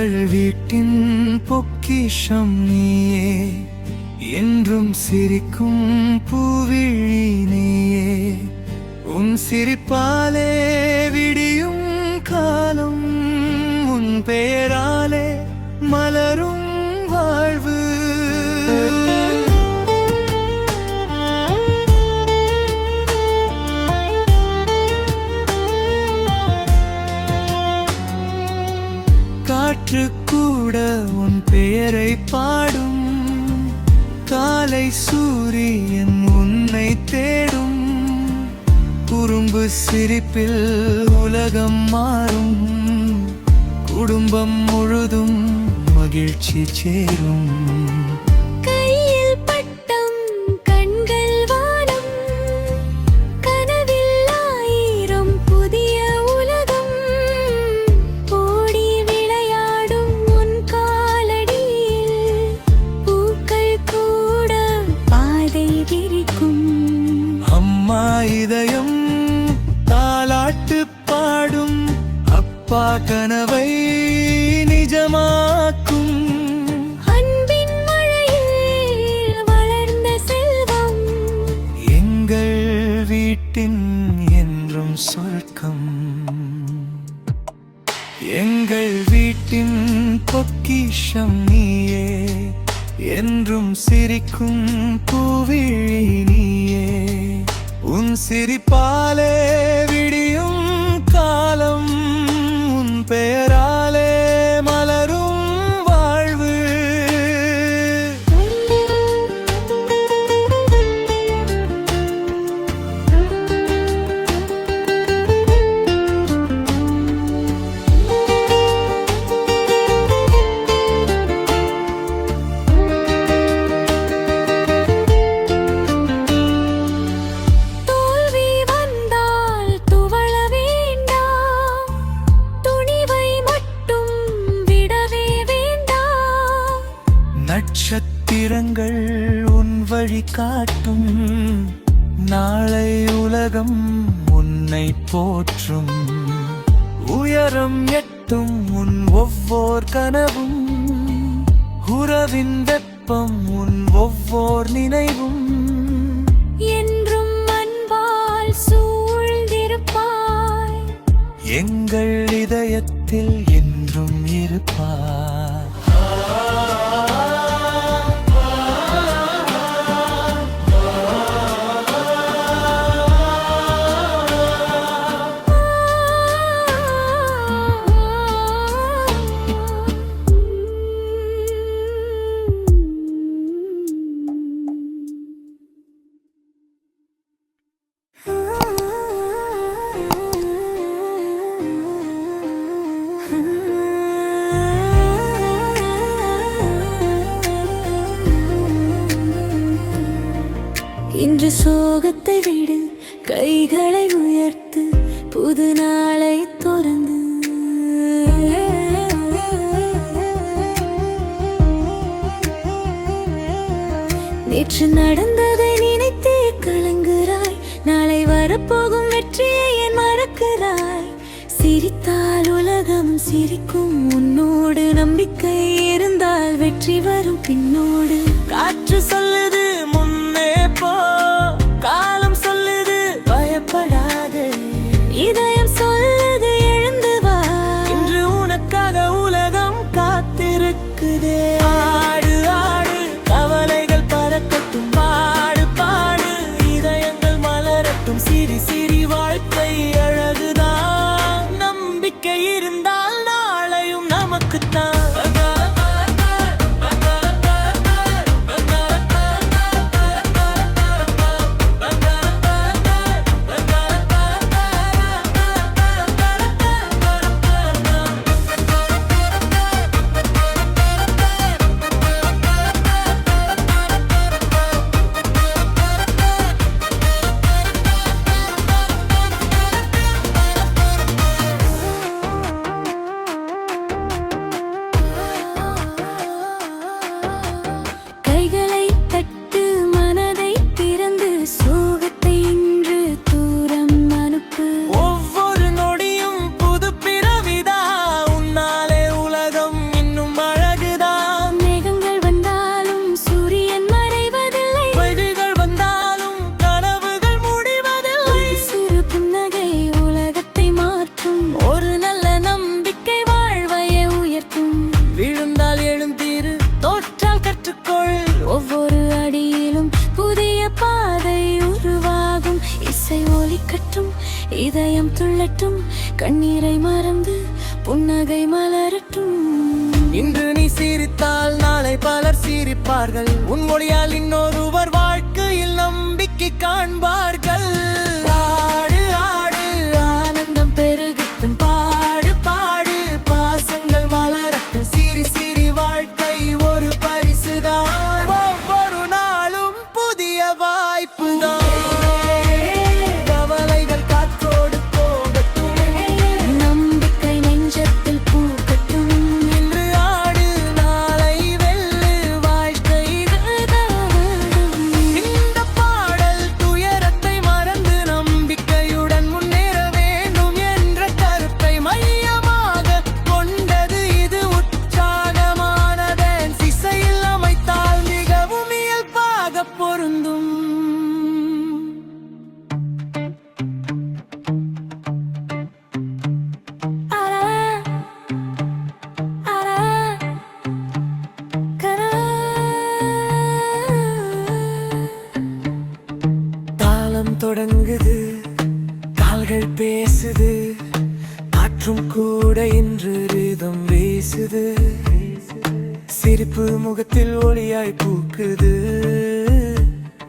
எங்கள் வீட்டின் பொக்கிஷம் நீயே, என்றும் சிரிக்கும் பூவிழி நீயே. உன் சிரிப்பாலே விடியும் காலம், உன் பெயராலே மலரும் வாழ்வு. காற்று கூட உன் பெயரை பாடும், காலை சூரியன் உன்னை தேடும். குறும்பு சிரிப்பில் உலகம் மாறும், குடும்பம் முழுதும் மகிழ்ச்சி சேரும். கையில் பட்டம், கண்கள் வானம், கனவில் ஆயிரம் புதிய உலகம். ஓடி விளையாடும் உன் காலடியில் பூக்கள் கூட பாதை விரிக்கும். அம்மா இதயம் தாலாட்டு பாடும், அப்பா கனவை நிஜமாக்கும். அன்பின் மழையில் வளர்ந்த செல்வம், எங்கள் வீட்டின் என்றும் சொர்க்கம். எங்கள் வீட்டின் பொக்கிஷம் நீயே, என்றும் சிரிக்கும் பூவிழி நீயே. உன் சிரிப்பாலே விடியும் காலம், உன் பெயராலே மலரும் வாழ்வு. தோல்வி வந்தால் துவள வேண்டாம், துணிவை மட்டும் விடவே வேண்டாம். நட்சத்திரங்கள் உன் வழி காட்டும், நாளை உலகம் உன்னை போற்றும். உயரம் எட்டும் உன் ஒவ்வொரு கனவும், உறவின் வெப்பம் உன் ஒவ்வொரு நினைவும். என்றும் அன்பால் சூழ்ந்திருப்பாய், எங்கள் இதயத்தில் என்றும் இருப்பார். இன்று சோகத்தை விடு, கைகளை உயர்த்து, புது நாளை தொடர்ந்து. நேற்று நடந்ததை நினைத்தே கலங்குறாய், நாளை வரப்போகும் வெற்றியை ஏன் மறக்கிறாய்? சிரித்தால் உலகம் சிரிக்கும், உன்னோடு நம்பிக்கை இருந்தால் வெற்றி வரும் பின்னோடு. காற்று சொல்லுது முன்னே போ, காலம் சொல்லுது பயப்படாது, இதயம் சொல்லுது எழுந்து வா. இன்று உனக்காக உலகம் காத்திருக்குதே. ஆடு ஆடு, கவலைகள் பறக்கட்டும், பாடு பாடு, இதயங்கள் மலரட்டும். சிரி சிரி, வாழ்க்கை அழகுதான், நம்பிக்கை இருந்தால் நாளையும் நமக்குத்தான். மலரட்டும், இதயம் துள்ளட்டும், கண்ணீரை மறந்து புன்னகை மலரட்டும். இன்று நீ சிரித்தால் நாளை பலர் சிரிப்பார்கள். உன் மொழியால் இன்னொருவர் வாழ்க்கையில் நம்பிக்கை காண்பார்கள். ஆடு ஆடு ஆனந்தம் பெருகட்டும், பாடு பாடு பாசங்கள் மலரட்டும். சிரி சிரி வாழ்க்கை ஒரு பரிசுதான், ஒவ்வொரு நாளும் புதிய வாய்ப்புதான். கவலைகள் காற்றோடு போகட்டும், நம்பிக்கை நெஞ்சத்தில் பூக்கட்டும். இன்று ஆடு நாளை வெல்லு வாழ்க்கை இதுதான். இந்த பாடல் துயரத்தை மறந்து நம்பிக்கையுடன் முன்னேற வேண்டும் என்ற கருத்தை மையமாக கொண்டது. இது உற்சாகமான டான்ஸ் இசையில் அமைத்தால் மிகவும் இயல்பாக பொருந்தும். தாளம் தொடங்குது, கால்கள் பேசுது, காற்றும் கூட இன்று ரிதம் வீசுது. சிரிப்பு முகத்தில் ஒளியாய் பூக்குது,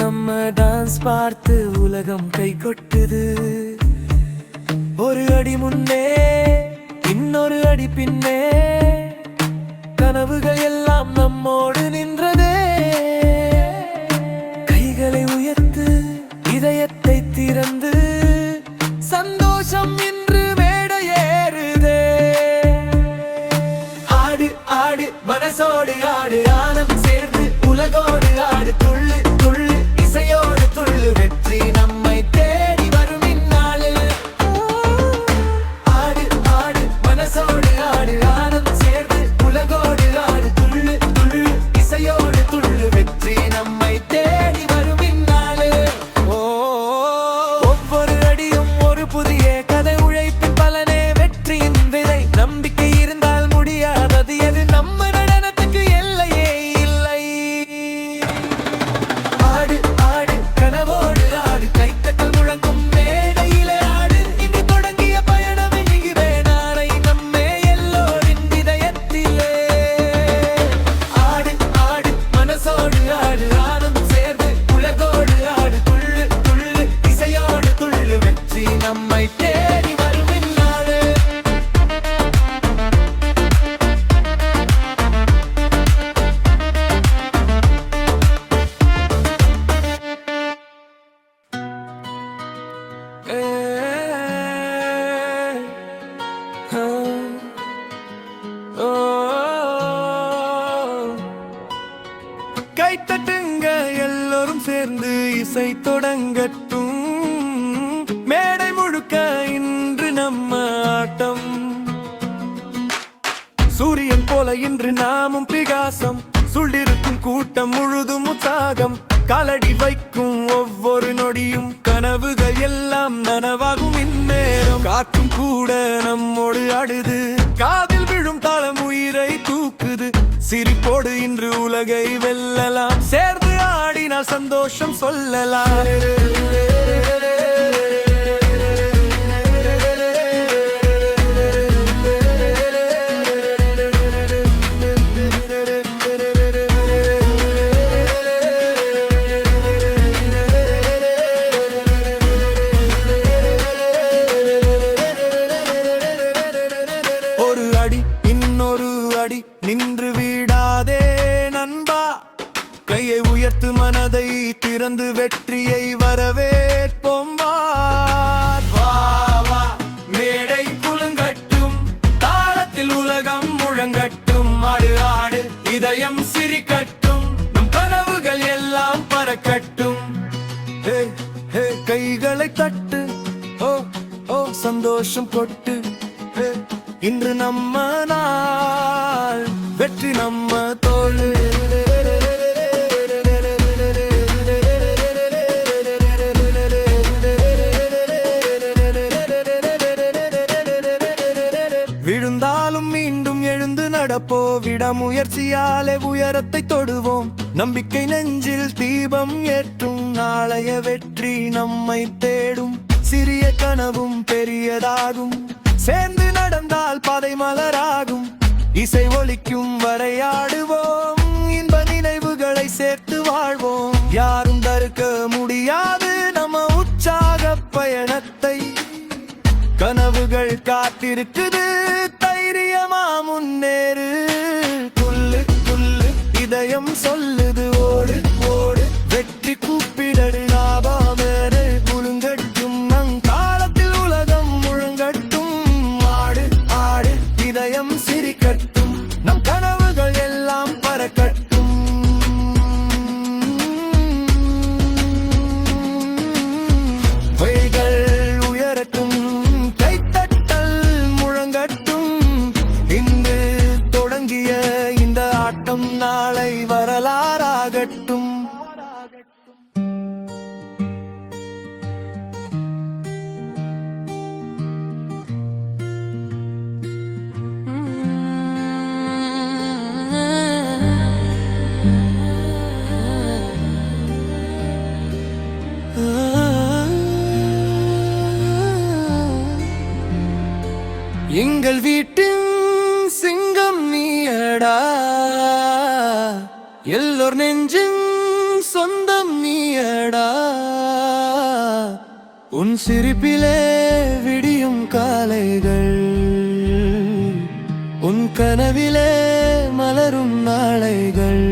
நம்ம டான்ஸ் பார்த்து உலகம் கை கொட்டுது. ஒரு அடி முன்னே இன்னொரு அடி பின்னே, கனவுகள் எல்லாம் நம்மோடு நின்றதே. கைகளை உயர்த்து, இதயத்தை திறந்து, சந்தோஷம் இன்று மேடை ஏறுதே. ஆடு ஆடு மனசோடு ஆடு, ஆனந்தம் சேர்ந்து உலகோடு ஆடு. துள்ளு துள்ளு இசையோடு துள்ளு, வெற்றி நம்மை தேடி வரும் இந்நாளு. ஆடு ஆடு மனசோடு ஆடு, ஆனந்தம் சேர்ந்து உலகோடு ஆடு. துள்ளு துள்ளு இசையோடு துள்ளு, வெற்றி நம்மை தேடி வரும் இந்நாளு. ஓ, ஒவ்வொரு அடியும் ஒரு புதிய கதை, உழைப்பின் பலனே வெற்றியின் விதை. நம்பிக்கை இருந்தால் முடியாதது எது, நம்ம நடனத்துக்கு எல்லையே இல்லை. ஆடு ஆடு கனவோடு ஆடு, கைத்தட்டல் முழங்கும் மேடையிலே ஆடு. இன்று தொடங்கிய பயணம் இனிவே நாளை நம்மே எல்லோரின் இதயத்திலே. ஆடு ஆடு மனசோடு ஆடு, ஆனந்தம் சேர்ந்து உலகோடு ஆடு. துள்ளு துள்ளு இசையோடு துள்ளு, வெற்றி நம்மை தேடி வரும் இந்நாளு. கைத்தட்டுங்க எல்லோரும் சேர்ந்து இசை தொடங்கட்டும். மேடை முழுக்க இன்று நம்ம ஆட்டம். சூரியன் போல இன்று நாமும் பிரகாசம், சுள்ளிருக்கும் கூட்டம் முழுதும் உற்சாகம். காலடி வைக்கும் ஒவ்வொரு நொடியும் கனவுகள் எல்லாம் நனவாகும் இந்நேரம். காற்றும் கூட நம்மோடு ஆடுது, காதில் விழும் தாளம் உயிரை தூக்குது. சிரிப்போடு இன்று உலகை வெல்லலாம், சேர்ந்து ஆடினால் சந்தோஷம் சொல்லலாம். ஒரு அடி இன்னொரு அடி நின்று விடாதே நண்பா. கையை உயர்த்து, மனதை திறந்து வெற்றியை வரவேற்போம். வா வா மேடை குலுங்கட்டும், தாளத்தில் உலகம் முழங்கட்டும். ஆடு ஆடு இதயம் சிரிக்கட்டும், நம் கனவுகள் எல்லாம் பறக்கட்டும். ஹே ஹே கைகளை தட்டு, ஓ ஓ சந்தோஷம் கொட்டு. ஹே, இன்று நம்ம நாள், வெற்றி நம்ம தோளு. விழுந்தாலும் மீண்டும் எழுந்து நடப்போ, விடாமுயற்சியாலே உயரத்தை தொடுவோம். நம்பிக்கை நெஞ்சில் தீபம் ஏற்றும், நாளைய வெற்றி நம்மை தேடும். சிறிய கனவும் பெரியதாகும். சேர்ந்து நடந்தால் பாதை மலராகும். இசை ஒலிக்கும் வரையாடுவோம். இன்ப நினைவுகளை சேர்த்து வாழ்வோம். யாரும் தடுக்க முடியாது நம்ம உற்சாக பயணத்தை. கனவுகள் காத்திருக்குது, தைரியமா முன்னேறு. துள்ளு துள்ளு இதயம் சொல்லுது, ஓடு ஓடு வெற்றி கூப்பிடடு. லாபமேறு குலுங்கட்டும், நம் காலத்தில் உலகம் முழங்கட்டும். ஆடு ஆடு இதயம் சிரிக்கட்டும், நம் கனவுகள் எல்லாம் பறக்கட்டும். வழிகள் உயரட்டும், கைத்தட்டல் முழங்கட்டும். இன்று தொடங்கிய இந்த ஆட்டம் நாளை வரலாறாகட்டும். எங்கள் வீட்டின் சிங்கம் நீயடா, எல்லோர் நெஞ்சின் சொந்தம் நீயடா. உன் சிரிப்பிலே விடியும் காலைகள், உன் கனவிலே மலரும் நாளைகள்.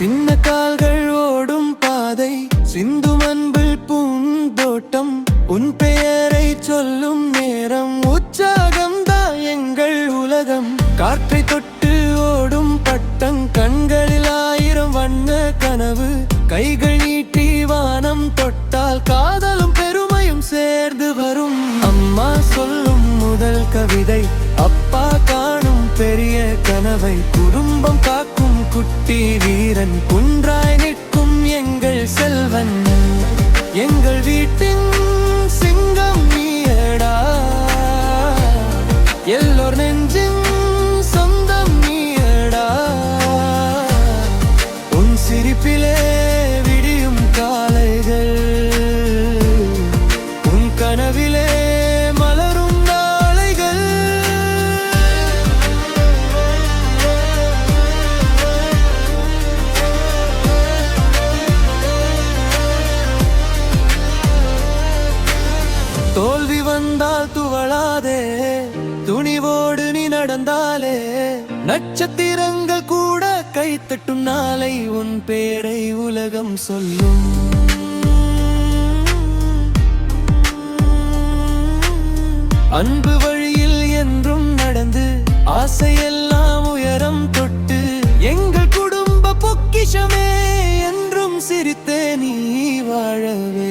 சின்ன கால்கள் ஓடும் பாதை, சிந்தும் அன்பில் பூந்தோட்டம். உன் பெயரை சொல்லும் நேரம், உற்சாகம்தான் எங்கள் உலகம். காற்றை தொட்டு ஓடும் பட்டம், கண்களில் 1000 வண்ண கனவு. கைகள் நீட்டி வானம் தொட்டால் காதலும் பெருமையும் சேர்ந்து வரும். அம்மா சொல்லும் முதல் கவிதை, அப்பா காணும் பெரிய கனவை. குடும்பம் காக்கும் குட்டி வீரன், குன்றாய் நிற்கும் எங்கள் செல்வன். எங்கள் வீட்டின் சிங்கம் நீயடா, எல்லோர் நெஞ்சின் சொந்தம் நீயடா. உன் சிரிப்பிலே விடியும் காலைகள், உன் கனவிலே மலரும் நாளைகள். தோல்வி வந்தால் துவளாதே, துணிவோடு நீ நடந்தாலே. நட்சத்திரங்கள் கூட கைத்தட்டும் நாளை, உன் பேரை உலகம் சொல்லும். அன்பு வழியில் என்றும் நடந்து, ஆசையெல்லாம் உயரம் தொட்டு. எங்கள் குடும்ப பொக்கிஷமே, என்றும் சிரித்தே நீ வாழவே.